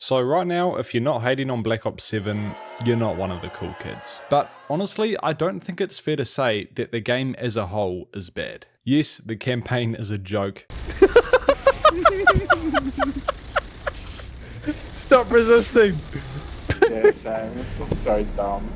So right now, if you're not hating on Black Ops 7, you're not one of the cool kids. But honestly, I don't think it's fair to say that the game as a whole is bad. Yes, the campaign is a joke. Stop resisting! Yeah, Sam, this is so dumb.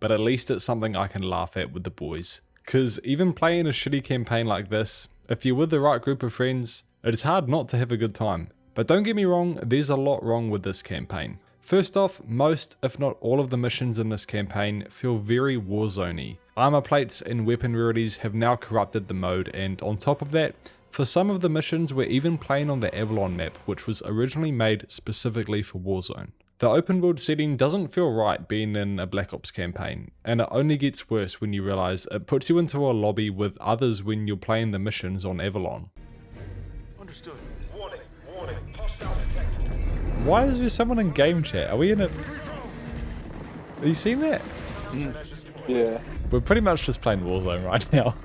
But at least it's something I can laugh at with the boys. Cause even playing a shitty campaign like this, if you're with the right group of friends, it's hard not to have a good time. But don't get me wrong, there's a lot wrong with this campaign. First off, most, if not all of the missions in this campaign feel very Warzone-y. Armor plates and weapon rarities have now corrupted the mode, and on top of that, for some of the missions we're even playing on the Avalon map, which was originally made specifically for Warzone. The open world setting doesn't feel right being in a Black Ops campaign, and it only gets worse when you realise it puts you into a lobby with others when you're playing the missions on Avalon. Understood. Warning, hostile detected. Why is there someone in game chat? Are we in it? Have you seen that? Yeah. We're pretty much just playing Warzone right now.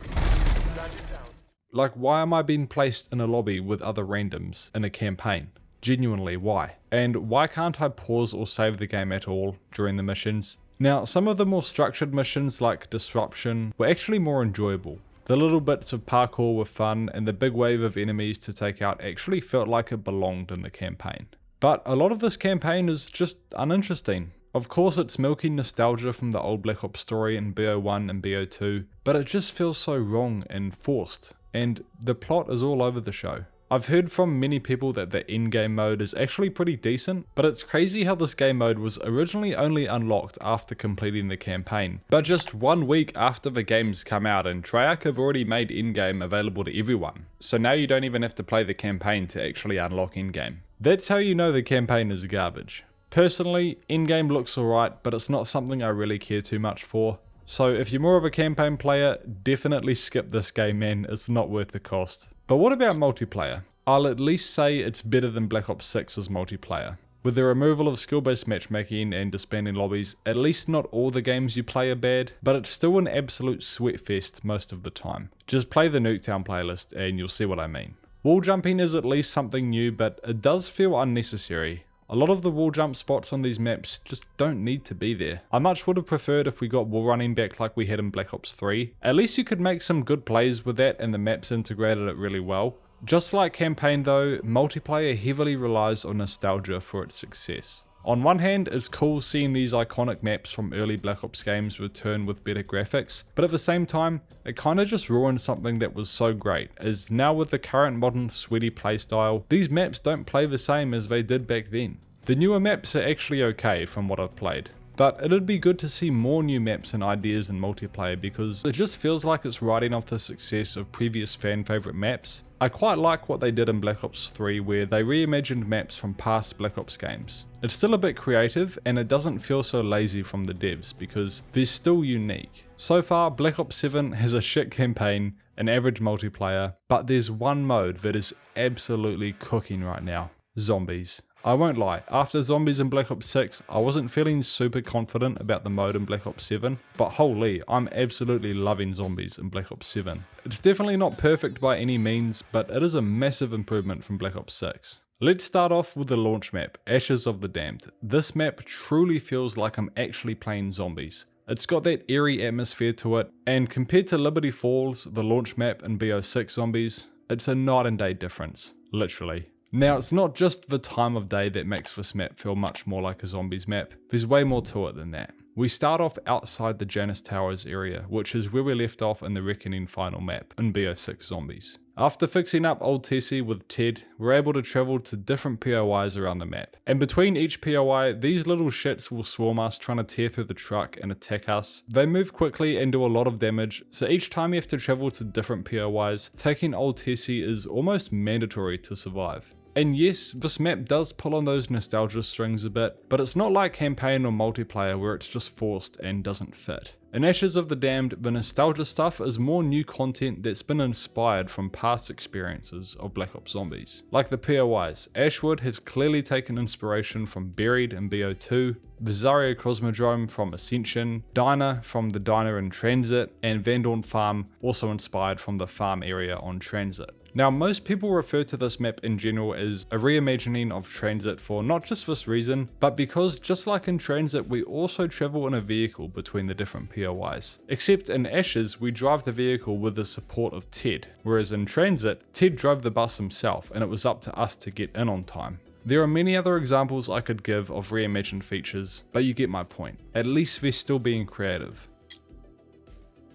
Like, why am I being placed in a lobby with other randoms in a campaign? Genuinely, why? And why can't I pause or save the game at all during the missions? Now, some of the more structured missions like Disruption were actually more enjoyable. The little bits of parkour were fun, and the big wave of enemies to take out actually felt like it belonged in the campaign. But a lot of this campaign is just uninteresting. Of course it's milking nostalgia from the old Black Ops story in BO1 and BO2, but it just feels so wrong and forced, and the plot is all over the show. I've heard from many people that the in-game mode is actually pretty decent, but it's crazy how this game mode was originally only unlocked after completing the campaign. But just 1 week after the game's come out, and Treyarch have already made in-game available to everyone. So now you don't even have to play the campaign to actually unlock in-game. That's how you know the campaign is garbage. Personally, in-game looks alright, but it's not something I really care too much for. So if you're more of a campaign player, definitely skip this game, man, it's not worth the cost. But what about multiplayer? I'll at least say it's better than Black Ops 6's multiplayer. With the removal of skill-based matchmaking and disbanding lobbies, at least not all the games you play are bad, but it's still an absolute sweatfest most of the time. Just play the Nuketown playlist and you'll see what I mean. Wall jumping is at least something new, but it does feel unnecessary. A lot of the wall jump spots on these maps just don't need to be there. I much would have preferred if we got wall running back like we had in Black Ops 3. At least you could make some good plays with that and the maps integrated it really well. Just like campaign though, multiplayer heavily relies on nostalgia for its success. On one hand, it's cool seeing these iconic maps from early Black Ops games return with better graphics, but at the same time, it kinda just ruined something that was so great, as now with the current modern sweaty playstyle, these maps don't play the same as they did back then. The newer maps are actually okay from what I've played, but it'd be good to see more new maps and ideas in multiplayer because it just feels like it's riding off the success of previous fan favourite maps. I quite like what they did in Black Ops 3 where they reimagined maps from past Black Ops games. It's still a bit creative and it doesn't feel so lazy from the devs because they're still unique. So far, Black Ops 7 has a shit campaign, an average multiplayer, but there's one mode that is absolutely cooking right now: zombies. I won't lie, after zombies in Black Ops 6, I wasn't feeling super confident about the mode in Black Ops 7, but holy, I'm absolutely loving zombies in Black Ops 7. It's definitely not perfect by any means, but it is a massive improvement from Black Ops 6. Let's start off with the launch map, Ashes of the Damned. This map truly feels like I'm actually playing zombies. It's got that eerie atmosphere to it, and compared to Liberty Falls, the launch map in BO6 zombies, it's a night and day difference, literally. Now, it's not just the time of day that makes this map feel much more like a zombies map, there's way more to it than that. We start off outside the Janus Towers area, which is where we left off in the Reckoning final map in BO6 Zombies. After fixing up Old Tessie with Ted, we're able to travel to different POIs around the map. And between each POI, these little shits will swarm us trying to tear through the truck and attack us. They move quickly and do a lot of damage, so each time you have to travel to different POIs, taking Old Tessie is almost mandatory to survive. And yes, this map does pull on those nostalgia strings a bit, but it's not like campaign or multiplayer where it's just forced and doesn't fit. In Ashes of the Damned, the nostalgia stuff is more new content that's been inspired from past experiences of Black Ops Zombies. Like the POIs, Ashwood has clearly taken inspiration from Buried in BO2, Visaria Cosmodrome from Ascension, Diner from the Diner in Transit, and Vandorn Farm also inspired from the farm area on Transit. Now, most people refer to this map in general as a reimagining of Transit for not just this reason, but because just like in Transit, we also travel in a vehicle between the different POIs. Except in Ashes, we drive the vehicle with the support of Ted, whereas in Transit, Ted drove the bus himself and it was up to us to get in on time. There are many other examples I could give of reimagined features, but you get my point. At least they're still being creative.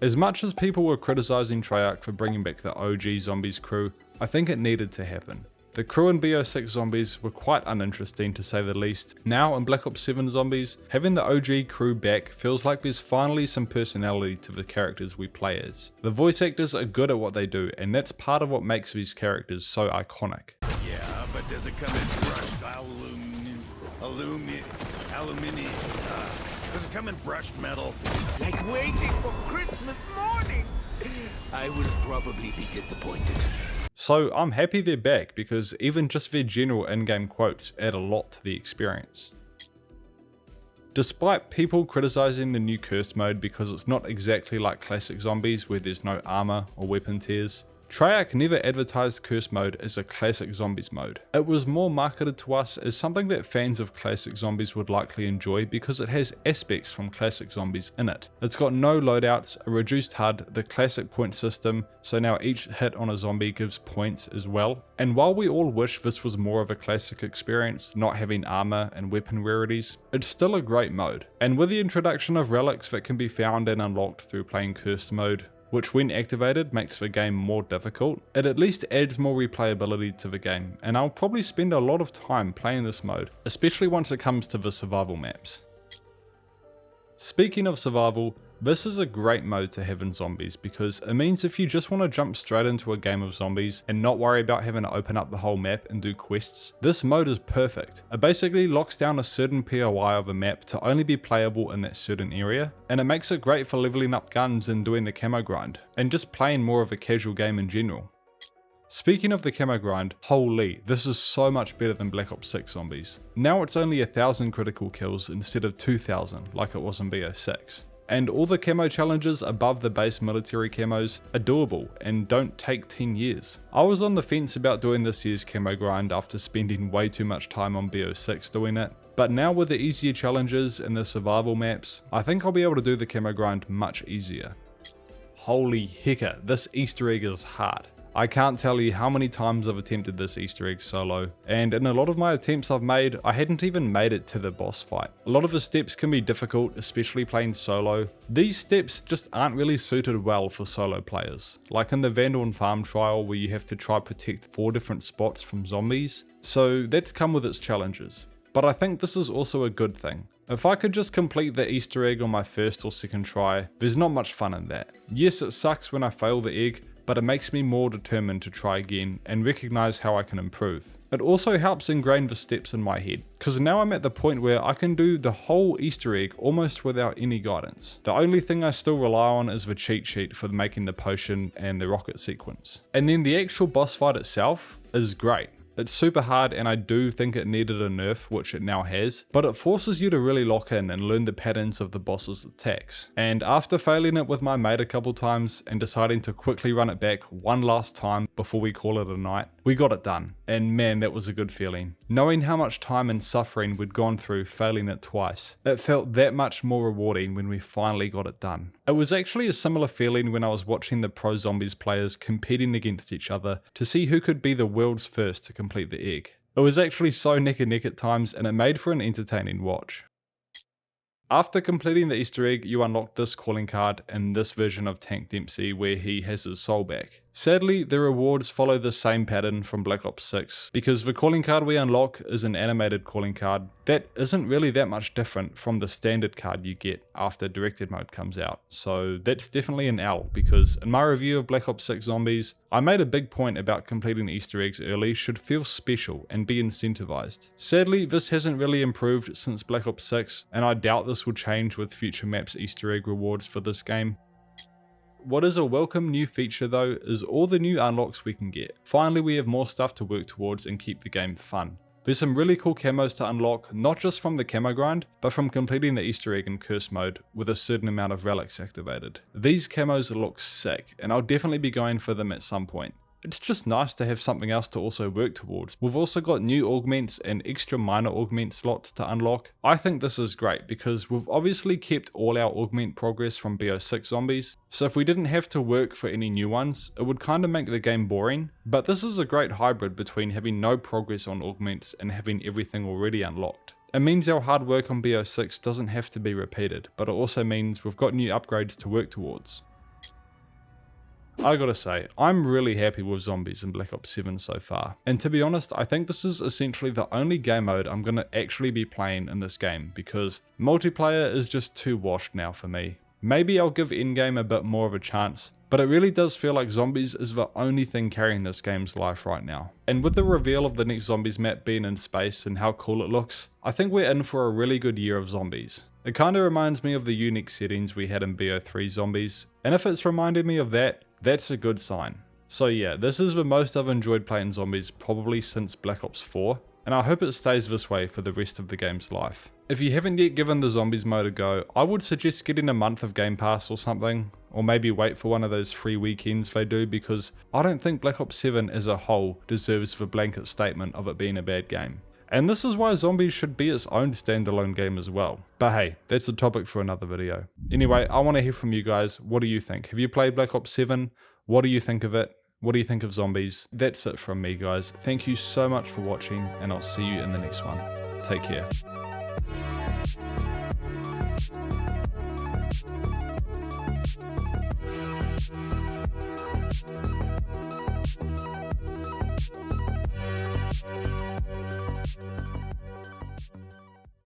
As much as people were criticizing Treyarch for bringing back the OG Zombies crew, I think it needed to happen. The crew in BO6 Zombies were quite uninteresting to say the least. Now in Black Ops 7 Zombies, having the OG crew back feels like there's finally some personality to the characters we play as. The voice actors are good at what they do, and that's part of what makes these characters so iconic. Yeah, but does it come in brushed does it come in brushed metal? Like waiting for Christmas morning. I will probably be disappointed. So I'm happy they're back because even just their general in-game quotes add a lot to the experience. Despite people criticizing the new Cursed mode because it's not exactly like classic Zombies where there's no armor or weapon tiers, Treyarch never advertised Cursed mode as a classic Zombies mode. It was more marketed to us as something that fans of classic Zombies would likely enjoy because it has aspects from classic Zombies in it. It's got no loadouts, a reduced HUD, the classic point system, so now each hit on a zombie gives points as well. And while we all wish this was more of a classic experience, not having armor and weapon rarities, it's still a great mode. And with the introduction of relics that can be found and unlocked through playing Cursed mode, which when activated makes the game more difficult, it at least adds more replayability to the game, and I'll probably spend a lot of time playing this mode, especially once it comes to the survival maps. Speaking of survival, this is a great mode to have in Zombies because it means if you just want to jump straight into a game of zombies and not worry about having to open up the whole map and do quests, this mode is perfect. It basically locks down a certain POI of a map to only be playable in that certain area, and it makes it great for leveling up guns and doing the camo grind, and just playing more of a casual game in general. Speaking of the camo grind, holy, this is so much better than Black Ops 6 Zombies. Now it's only 1,000 critical kills instead of 2,000 like it was in BO6. And all the camo challenges above the base military camos are doable and don't take 10 years. I was on the fence about doing this year's camo grind after spending way too much time on BO6 doing it, but now with the easier challenges and the survival maps, I think I'll be able to do the camo grind much easier. Holy hecker, this Easter egg is hard. I can't tell you how many times I've attempted this Easter egg solo, and in a lot of my attempts I've made, I hadn't even made it to the boss fight. A lot of the steps can be difficult, especially playing solo. These steps just aren't really suited well for solo players, like in the Vandal and Farm trial where you have to try protect 4 different spots from zombies, so that's come with its challenges. But I think this is also a good thing. If I could just complete the Easter egg on my first or second try, there's not much fun in that. Yes, it sucks when I fail the egg, but it makes me more determined to try again and recognize how I can improve. It also helps ingrain the steps in my head, because now I'm at the point where I can do the whole Easter egg almost without any guidance. The only thing I still rely on is the cheat sheet for making the potion and the rocket sequence. And then the actual boss fight itself is great. It's super hard and I do think it needed a nerf, which it now has, but it forces you to really lock in and learn the patterns of the boss's attacks. And after failing it with my mate a couple times and deciding to quickly run it back one last time before we call it a night, we got it done. And man, that was a good feeling. Knowing how much time and suffering we'd gone through failing it twice, it felt that much more rewarding when we finally got it done. It was actually a similar feeling when I was watching the Pro Zombies players competing against each other to see who could be the world's first to complete the egg. It was actually so neck and neck at times and it made for an entertaining watch. After completing the Easter egg, you unlock this calling card in this version of Tank Dempsey where he has his soul back. Sadly, the rewards follow the same pattern from Black Ops 6, because the calling card we unlock is an animated calling card that isn't really that much different from the standard card you get after Directed Mode comes out, so that's definitely an L, because in my review of Black Ops 6 Zombies, I made a big point about completing Easter eggs early should feel special and be incentivized. Sadly, this hasn't really improved since Black Ops 6, and I doubt this will change with future maps Easter egg rewards for this game. What is a welcome new feature though is all the new unlocks we can get. Finally we have more stuff to work towards and keep the game fun. There's some really cool camos to unlock, not just from the camo grind, but from completing the Easter egg in Curse mode with a certain amount of relics activated. These camos look sick, and I'll definitely be going for them at some point. It's just nice to have something else to also work towards. We've also got new augments and extra minor augment slots to unlock. I think this is great because we've obviously kept all our augment progress from BO6 zombies, so if we didn't have to work for any new ones, it would kind of make the game boring, but this is a great hybrid between having no progress on augments and having everything already unlocked. It means our hard work on BO6 doesn't have to be repeated, but it also means we've got new upgrades to work towards. I gotta say, I'm really happy with zombies in Black Ops 7 so far, and to be honest, I think this is essentially the only game mode I'm gonna actually be playing in this game, because multiplayer is just too washed now for me. Maybe I'll give endgame a bit more of a chance, but it really does feel like zombies is the only thing carrying this game's life right now. And with the reveal of the next zombies map being in space and how cool it looks, I think we're in for a really good year of zombies. It kinda reminds me of the unique settings we had in BO3 zombies, and if it's reminded me of that, that's a good sign. So yeah, this is the most I've enjoyed playing zombies probably since Black Ops 4, and I hope it stays this way for the rest of the game's life. If you haven't yet given the zombies mode a go, I would suggest getting a month of Game Pass or something, or maybe wait for one of those free weekends they do, because I don't think Black Ops 7 as a whole deserves the blanket statement of it being a bad game. And this is why zombies should be its own standalone game as well. But hey, that's a topic for another video. Anyway, I want to hear from you guys. What do you think? Have you played Black Ops 7? What do you think of it? What do you think of zombies? That's it from me, guys. Thank you so much for watching, and I'll see you in the next one. Take care.